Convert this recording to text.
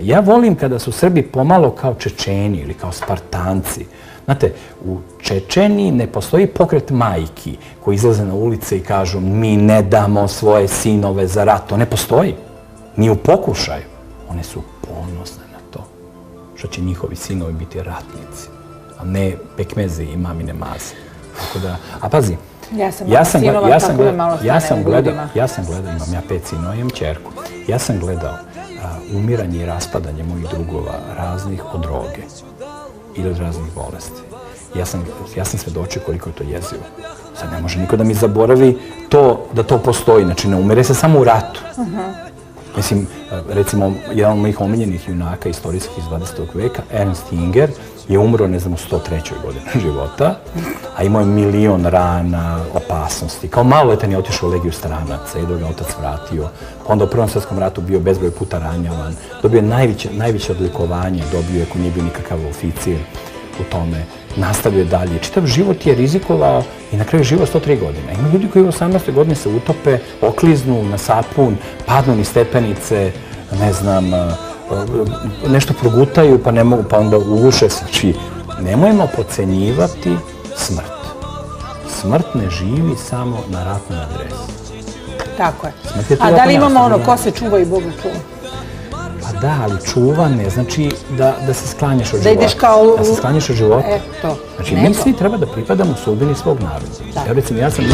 Ja volim kada su Srbi pomalo kao Čečeni ili kao Spartanci. Znate, u Čečeniji ne postoji pokret majki koji izlaze na ulice i kažu mi ne damo svoje sinove za rat. To ne postoji. Ni u pokušaju. One su ponosne na to što će njihovi sinovi biti ratnici, a ne pekmeze i mamine maze. Tako da, a pazi, ja sam gledao, imam ja 5 sinova, imam ćerku. Ja sam gledao umiranje i raspadanje mojih drugova raznih od droge ili od raznih bolesti. Ja sam svedočio koliko je to jezivo. Sad ne može niko da mi zaboravi da to postoji. Znači, ne umire se samo u ratu. Mislim, recimo, jedan od mojih omiljenih junaka istorijskih iz 20. veka, Ernst Hinger, je umro, ne znam, u 103. godine života, a imao je milion rana, opasnosti. Kao maloletan je otišao u Legiju stranaca i dok ga otac vratio. Onda u Prvom svjetskom ratu bio bezbroj puta ranjavan. Dobio je najveće odlikovanje, dobio je, ko nije bio nikakav oficir u tome. Nastavio je dalje. Čitav život je rizikovao i na kraju živao 103 godine. Ima ljudi koji u 18. godini se utope, okliznu na sapun, padnu ni stepenice, ne znam, nešto progutaju pa ne mogu, pa onda uguše se. Znači, nemojmo podcenjivati smrt. Smrt ne živi samo na ratnoj adresi. Tako je. A da li imamo ono, ko se čuva i Boga čuva? Pa da, ali čuva ne znači da se sklanjaš od života. Da ideš kao... Da se sklanjaš od života. To. Znači, mi svi treba da pripadamo sudbini svog naroda. Ja recimo, ja sam...